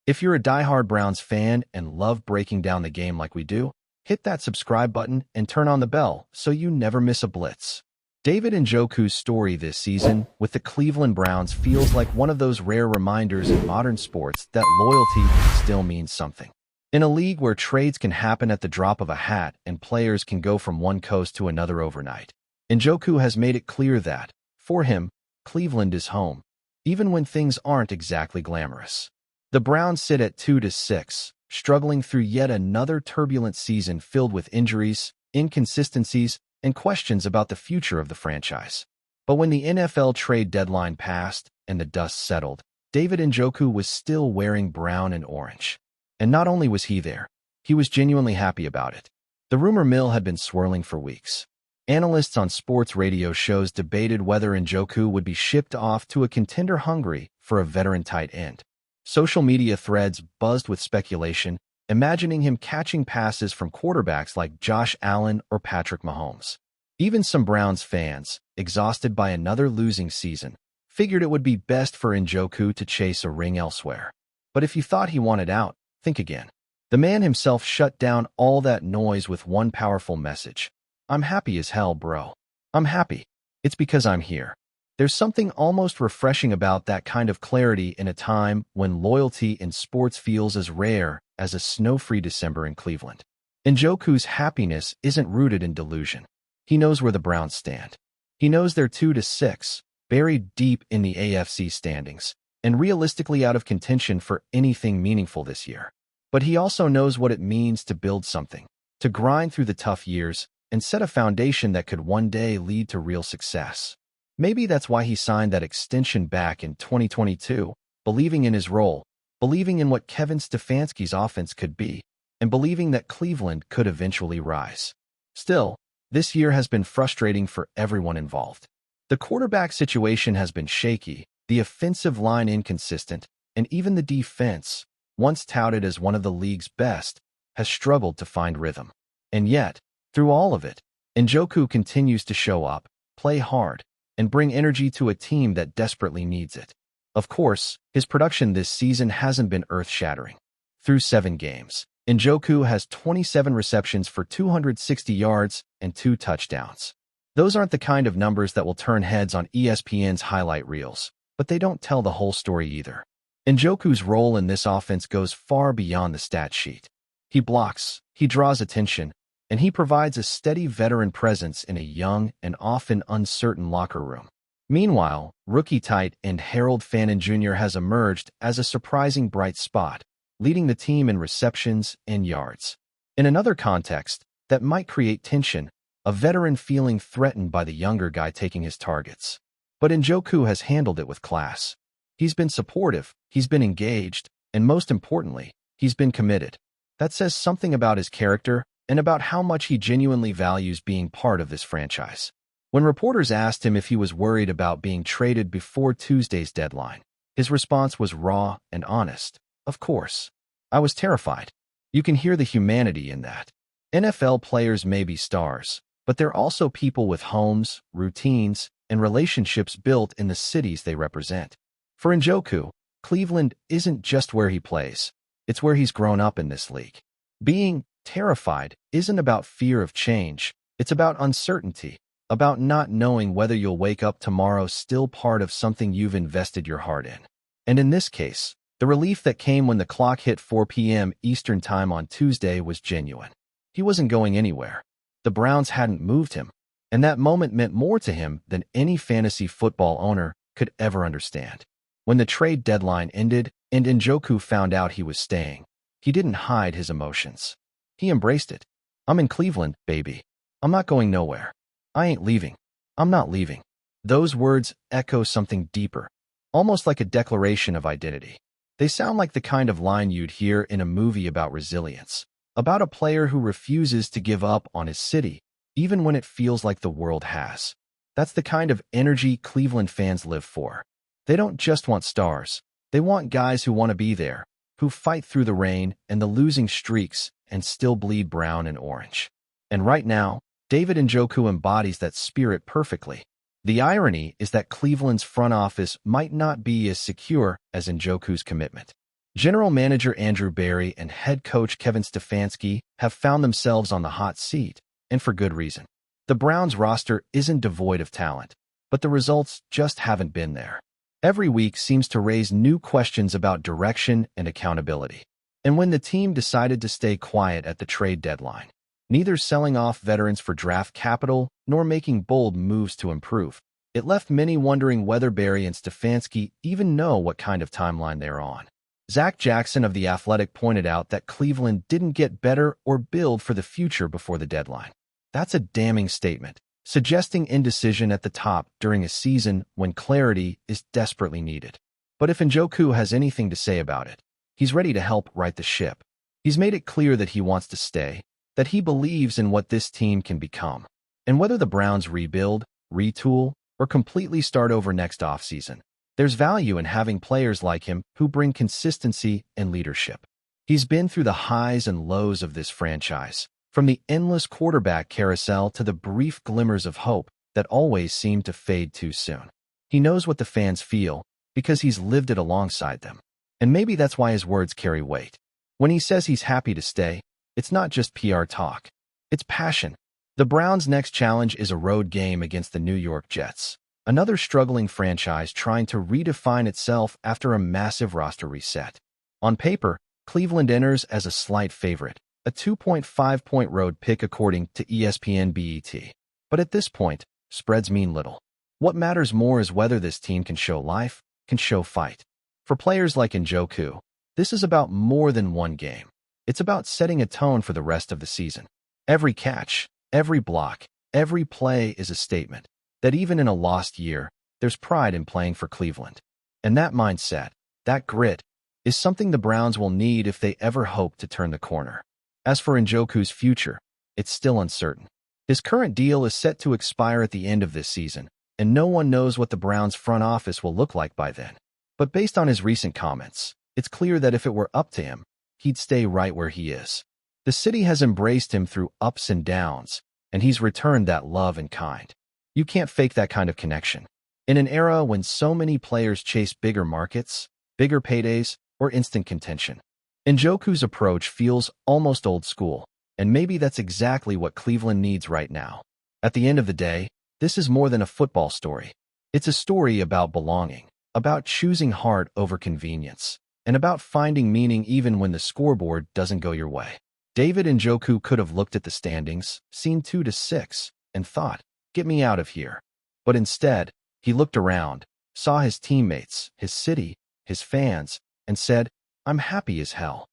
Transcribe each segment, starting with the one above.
If you're a diehard Browns fan and love breaking down the game like we do, hit that subscribe button and turn on the bell so you never miss a blitz. David Njoku's story this season with the Cleveland Browns feels like one of those rare reminders in modern sports that loyalty still means something. In a league where trades can happen at the drop of a hat and players can go from one coast to another overnight, Njoku has made it clear that, for him, Cleveland is home, even when things aren't exactly glamorous. The Browns sit at 2-6, struggling through yet another turbulent season filled with injuries, inconsistencies, and questions about the future of the franchise. But when the NFL trade deadline passed and the dust settled, David Njoku was still wearing brown and orange. And not only was he there, he was genuinely happy about it. The rumor mill had been swirling for weeks. Analysts on sports radio shows debated whether Njoku would be shipped off to a contender hungry for a veteran tight end. Social media threads buzzed with speculation, imagining him catching passes from quarterbacks like Josh Allen or Patrick Mahomes. Even some Browns fans, exhausted by another losing season, figured it would be best for Njoku to chase a ring elsewhere. But if you thought he wanted out, think again. The man himself shut down all that noise with one powerful message. "I'm happy as hell, bro. I'm happy. It's because I'm here." There's something almost refreshing about that kind of clarity in a time when loyalty in sports feels as rare as a snow-free December in Cleveland. Njoku's happiness isn't rooted in delusion. He knows where the Browns stand. He knows they're 2-6, buried deep in the AFC standings, and realistically out of contention for anything meaningful this year. But he also knows what it means to build something, to grind through the tough years, and set a foundation that could one day lead to real success. Maybe that's why he signed that extension back in 2022, believing in his role, believing in what Kevin Stefanski's offense could be, and believing that Cleveland could eventually rise. Still, this year has been frustrating for everyone involved. The quarterback situation has been shaky, the offensive line inconsistent, and even the defense, once touted as one of the league's best, has struggled to find rhythm. And yet, through all of it, Njoku continues to show up, play hard, and bring energy to a team that desperately needs it. Of course, his production this season hasn't been earth-shattering. Through 7 games, Njoku has 27 receptions for 260 yards and 2 touchdowns. Those aren't the kind of numbers that will turn heads on ESPN's highlight reels, but they don't tell the whole story either. Njoku's role in this offense goes far beyond the stat sheet. He blocks, he draws attention, and he provides a steady veteran presence in a young and often uncertain locker room. Meanwhile, rookie tight end Harold Fannin Jr. has emerged as a surprising bright spot, leading the team in receptions and yards. In another context that might create tension, a veteran feeling threatened by the younger guy taking his targets. But Njoku has handled it with class. He's been supportive, he's been engaged, and most importantly, he's been committed. That says something about his character and about how much he genuinely values being part of this franchise. When reporters asked him if he was worried about being traded before Tuesday's deadline, his response was raw and honest. "Of course. I was terrified." You can hear the humanity in that. NFL players may be stars, but they're also people with homes, routines, and relationships built in the cities they represent. For Njoku, Cleveland isn't just where he plays. It's where he's grown up in this league. Being terrified isn't about fear of change. It's about uncertainty, about not knowing whether you'll wake up tomorrow still part of something you've invested your heart in. And in this case, the relief that came when the clock hit 4 p.m. Eastern Time on Tuesday was genuine. He wasn't going anywhere. The Browns hadn't moved him, and that moment meant more to him than any fantasy football owner could ever understand. When the trade deadline ended and Njoku found out he was staying, he didn't hide his emotions. He embraced it. "I'm in Cleveland, baby. I'm not going nowhere. I ain't leaving. I'm not leaving." Those words echo something deeper, almost like a declaration of identity. They sound like the kind of line you'd hear in a movie about resilience, about a player who refuses to give up on his city, even when it feels like the world has. That's the kind of energy Cleveland fans live for. They don't just want stars. They want guys who want to be there, who fight through the rain and the losing streaks and still bleed brown and orange. And right now, David Njoku embodies that spirit perfectly. The irony is that Cleveland's front office might not be as secure as Njoku's commitment. General Manager Andrew Berry and head coach Kevin Stefanski have found themselves on the hot seat, and for good reason. The Browns roster isn't devoid of talent, but the results just haven't been there. Every week seems to raise new questions about direction and accountability. And when the team decided to stay quiet at the trade deadline, neither selling off veterans for draft capital nor making bold moves to improve, it left many wondering whether Berry and Stefanski even know what kind of timeline they're on. Zach Jackson of The Athletic pointed out that Cleveland didn't get better or build for the future before the deadline. That's a damning statement, suggesting indecision at the top during a season when clarity is desperately needed. But if Njoku has anything to say about it, he's ready to help right the ship. He's made it clear that he wants to stay, that he believes in what this team can become. And whether the Browns rebuild, retool, or completely start over next offseason, there's value in having players like him who bring consistency and leadership. He's been through the highs and lows of this franchise, from the endless quarterback carousel to the brief glimmers of hope that always seem to fade too soon. He knows what the fans feel because he's lived it alongside them. And maybe that's why his words carry weight. When he says he's happy to stay, it's not just PR talk. It's passion. The Browns' next challenge is a road game against the New York Jets, another struggling franchise trying to redefine itself after a massive roster reset. On paper, Cleveland enters as a slight favorite, a 2.5-point road pick according to ESPN BET. But at this point, spreads mean little. What matters more is whether this team can show life, can show fight. For players like Njoku, this is about more than one game. It's about setting a tone for the rest of the season. Every catch, every block, every play is a statement that even in a lost year, there's pride in playing for Cleveland. And that mindset, that grit, is something the Browns will need if they ever hope to turn the corner. As for Njoku's future, it's still uncertain. His current deal is set to expire at the end of this season, and no one knows what the Browns' front office will look like by then. But based on his recent comments, it's clear that if it were up to him, he'd stay right where he is. The city has embraced him through ups and downs, and he's returned that love in kind. You can't fake that kind of connection. In an era when so many players chase bigger markets, bigger paydays, or instant contention, Njoku's approach feels almost old school, and maybe that's exactly what Cleveland needs right now. At the end of the day, this is more than a football story. It's a story about belonging, about choosing heart over convenience, and about finding meaning even when the scoreboard doesn't go your way. David Njoku could have looked at the standings, seen 2-6, and thought, "Get me out of here." But instead, he looked around, saw his teammates, his city, his fans, and said, "I'm happy as hell."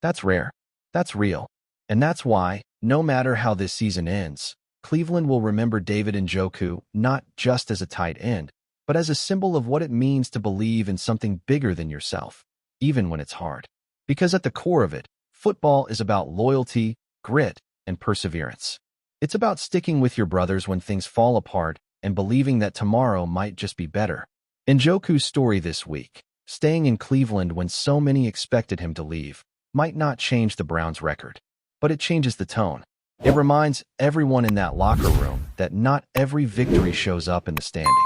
That's rare. That's real. And that's why, no matter how this season ends, Cleveland will remember David Njoku not just as a tight end, but as a symbol of what it means to believe in something bigger than yourself, even when it's hard. Because at the core of it, football is about loyalty, grit, and perseverance. It's about sticking with your brothers when things fall apart and believing that tomorrow might just be better. Njoku's story this week, staying in Cleveland when so many expected him to leave, might not change the Browns' record, but it changes the tone. It reminds everyone in that locker room that not every victory shows up in the standings.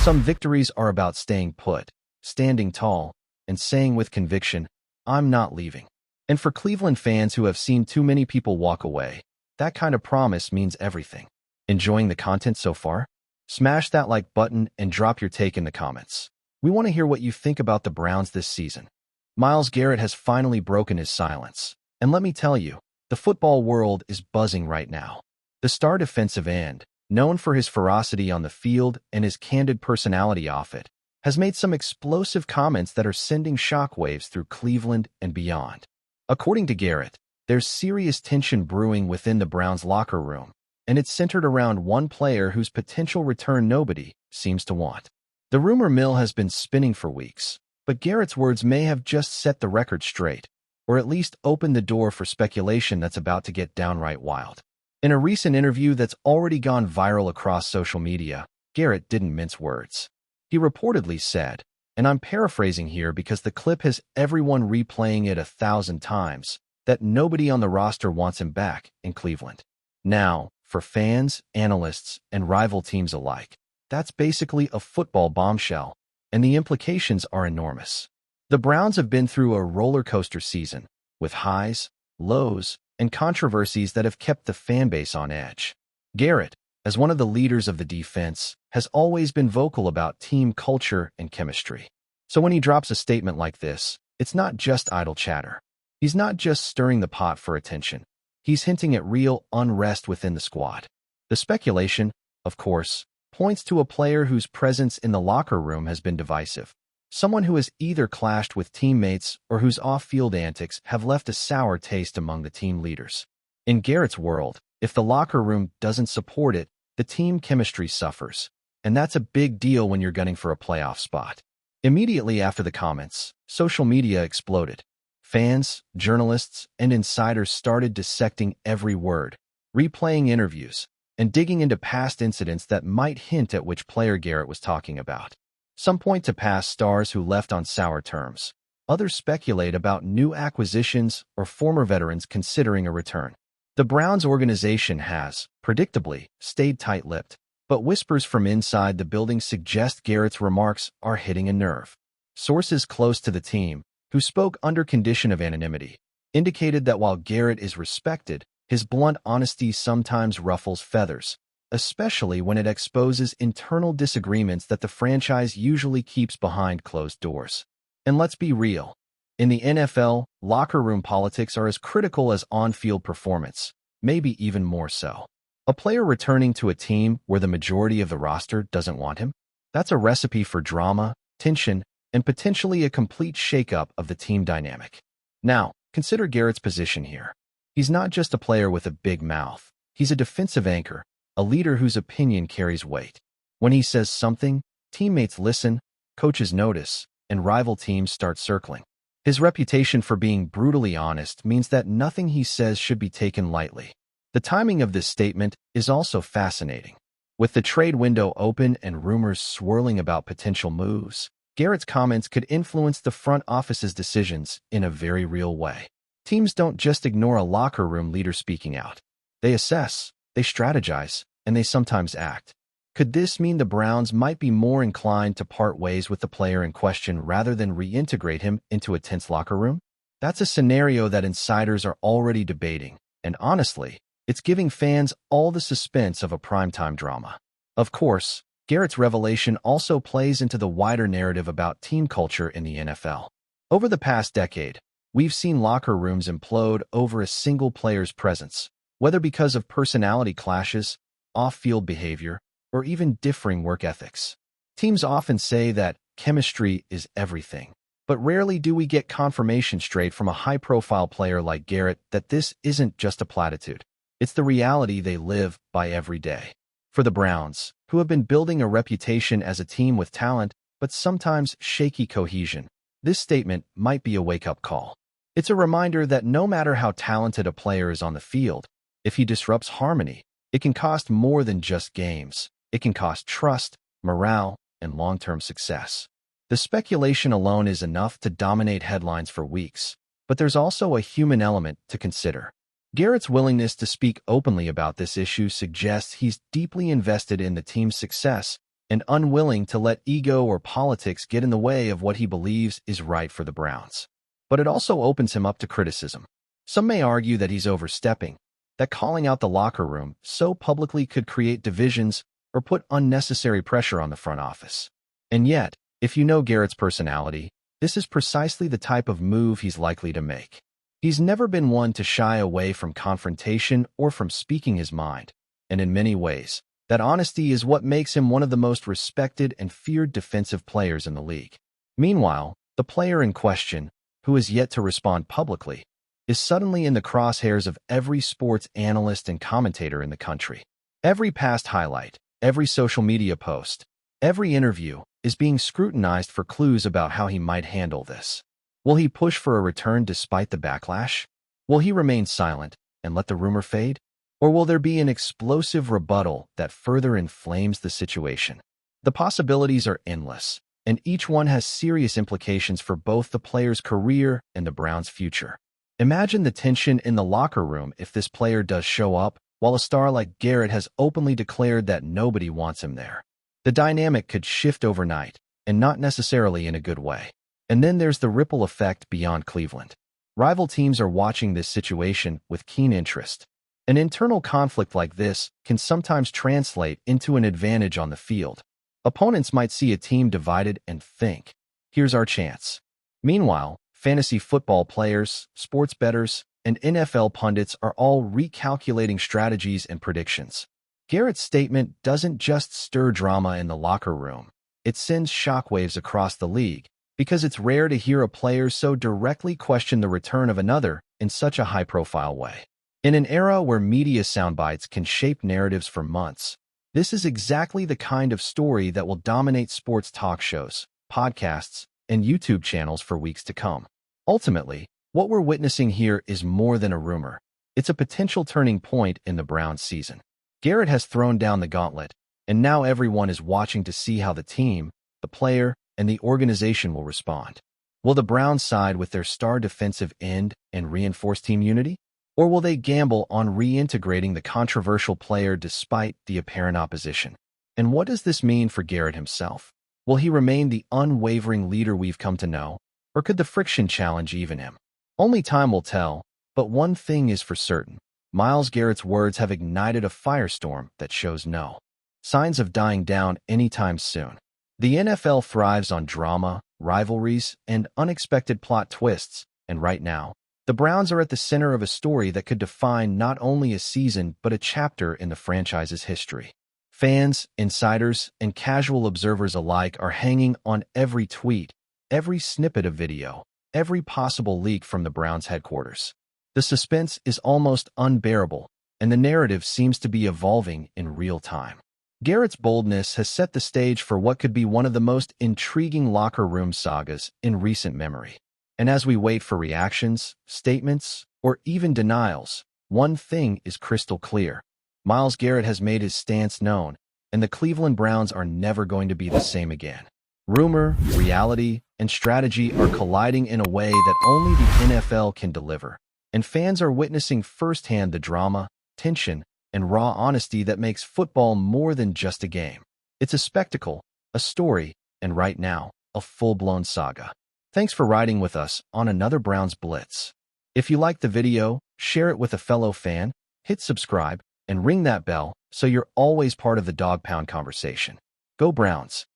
Some victories are about staying put, standing tall, and saying with conviction, "I'm not leaving." And for Cleveland fans who have seen too many people walk away, that kind of promise means everything. Enjoying the content so far? Smash that like button and drop your take in the comments. We want to hear what you think about the Browns this season. Myles Garrett has finally broken his silence. And let me tell you, the football world is buzzing right now. The star defensive end, known for his ferocity on the field and his candid personality off it, has made some explosive comments that are sending shockwaves through Cleveland and beyond. According to Garrett, there's serious tension brewing within the Browns locker room, and it's centered around one player whose potential return nobody seems to want. The rumor mill has been spinning for weeks, but Garrett's words may have just set the record straight, or at least opened the door for speculation that's about to get downright wild. In a recent interview that's already gone viral across social media, Garrett didn't mince words. He reportedly said, and I'm paraphrasing here because the clip has everyone replaying it 1,000 times, that nobody on the roster wants him back in Cleveland. Now, for fans, analysts, and rival teams alike, that's basically a football bombshell, and the implications are enormous. The Browns have been through a roller coaster season, with highs, lows, and controversies that have kept the fanbase on edge. Garrett, as one of the leaders of the defense, has always been vocal about team culture and chemistry. So when he drops a statement like this, it's not just idle chatter. He's not just stirring the pot for attention. He's hinting at real unrest within the squad. The speculation, of course, points to a player whose presence in the locker room has been divisive. Someone who has either clashed with teammates or whose off-field antics have left a sour taste among the team leaders. In Garrett's world, if the locker room doesn't support it, the team chemistry suffers. And that's a big deal when you're gunning for a playoff spot. Immediately after the comments, social media exploded. Fans, journalists, and insiders started dissecting every word, replaying interviews, and digging into past incidents that might hint at which player Garrett was talking about. Some point to past stars who left on sour terms. Others speculate about new acquisitions or former veterans considering a return. The Browns organization has, predictably, stayed tight-lipped, but whispers from inside the building suggest Garrett's remarks are hitting a nerve. Sources close to the team, who spoke under condition of anonymity, indicated that while Garrett is respected, his blunt honesty sometimes ruffles feathers, especially when it exposes internal disagreements that the franchise usually keeps behind closed doors. And let's be real. In the NFL, locker room politics are as critical as on-field performance, maybe even more so. A player returning to a team where the majority of the roster doesn't want him? That's a recipe for drama, tension, and potentially a complete shakeup of the team dynamic. Now, consider Garrett's position here. He's not just a player with a big mouth. He's a defensive anchor, a leader whose opinion carries weight. When he says something, teammates listen, coaches notice, and rival teams start circling. His reputation for being brutally honest means that nothing he says should be taken lightly. The timing of this statement is also fascinating. With the trade window open and rumors swirling about potential moves, Garrett's comments could influence the front office's decisions in a very real way. Teams don't just ignore a locker room leader speaking out. They assess, they strategize, and they sometimes act. Could this mean the Browns might be more inclined to part ways with the player in question rather than reintegrate him into a tense locker room? That's a scenario that insiders are already debating, and honestly, it's giving fans all the suspense of a primetime drama. Of course, Garrett's revelation also plays into the wider narrative about team culture in the NFL. Over the past decade, we've seen locker rooms implode over a single player's presence, whether because of personality clashes, off-field behavior, or even differing work ethics. Teams often say that chemistry is everything, but rarely do we get confirmation straight from a high-profile player like Garrett that this isn't just a platitude. It's the reality they live by every day. For the Browns, who have been building a reputation as a team with talent, but sometimes shaky cohesion, this statement might be a wake-up call. It's a reminder that no matter how talented a player is on the field, if he disrupts harmony, it can cost more than just games. It can cost trust, morale, and long-term success. The speculation alone is enough to dominate headlines for weeks, but there's also a human element to consider. Garrett's willingness to speak openly about this issue suggests he's deeply invested in the team's success and unwilling to let ego or politics get in the way of what he believes is right for the Browns. But it also opens him up to criticism. Some may argue that he's overstepping, that calling out the locker room so publicly could create divisions or put unnecessary pressure on the front office. And yet, if you know Garrett's personality, this is precisely the type of move he's likely to make. He's never been one to shy away from confrontation or from speaking his mind, and in many ways, that honesty is what makes him one of the most respected and feared defensive players in the league. Meanwhile, the player in question, who is yet to respond publicly, is suddenly in the crosshairs of every sports analyst and commentator in the country. Every past highlight, every social media post, every interview is being scrutinized for clues about how he might handle this. Will he push for a return despite the backlash? Will he remain silent and let the rumor fade? Or will there be an explosive rebuttal that further inflames the situation? The possibilities are endless, and each one has serious implications for both the player's career and the Browns' future. Imagine the tension in the locker room if this player does show up, while a star like Garrett has openly declared that nobody wants him there. The dynamic could shift overnight, and not necessarily in a good way. And then there's the ripple effect beyond Cleveland. Rival teams are watching this situation with keen interest. An internal conflict like this can sometimes translate into an advantage on the field. Opponents might see a team divided and think, here's our chance. Meanwhile, fantasy football players, sports bettors, and NFL pundits are all recalculating strategies and predictions. Garrett's statement doesn't just stir drama in the locker room. It sends shockwaves across the league, because it's rare to hear a player so directly question the return of another in such a high-profile way. In an era where media soundbites can shape narratives for months, this is exactly the kind of story that will dominate sports talk shows, podcasts, and YouTube channels for weeks to come. Ultimately, what we're witnessing here is more than a rumor. It's a potential turning point in the Browns season. Garrett has thrown down the gauntlet, and now everyone is watching to see how the team, the player, and the organization will respond. Will the Browns side with their star defensive end and reinforce team unity? Or will they gamble on reintegrating the controversial player despite the apparent opposition? And what does this mean for Garrett himself? Will he remain the unwavering leader we've come to know, or could the friction challenge even him? Only time will tell, but one thing is for certain. Myles Garrett's words have ignited a firestorm that shows no signs of dying down anytime soon. The NFL thrives on drama, rivalries, and unexpected plot twists, and right now, the Browns are at the center of a story that could define not only a season but a chapter in the franchise's history. Fans, insiders, and casual observers alike are hanging on every tweet, every snippet of video, every possible leak from the Browns headquarters. The suspense is almost unbearable, and the narrative seems to be evolving in real time. Garrett's boldness has set the stage for what could be one of the most intriguing locker room sagas in recent memory. And as we wait for reactions, statements, or even denials, one thing is crystal clear. Myles Garrett has made his stance known, and the Cleveland Browns are never going to be the same again. Rumor, reality, and strategy are colliding in a way that only the NFL can deliver, and fans are witnessing firsthand the drama, tension, and raw honesty that makes football more than just a game. It's a spectacle, a story, and right now, a full-blown saga. Thanks for riding with us on another Browns Blitz. If you liked the video, share it with a fellow fan, hit subscribe, and ring that bell so you're always part of the Dawg Pound conversation. Go Browns!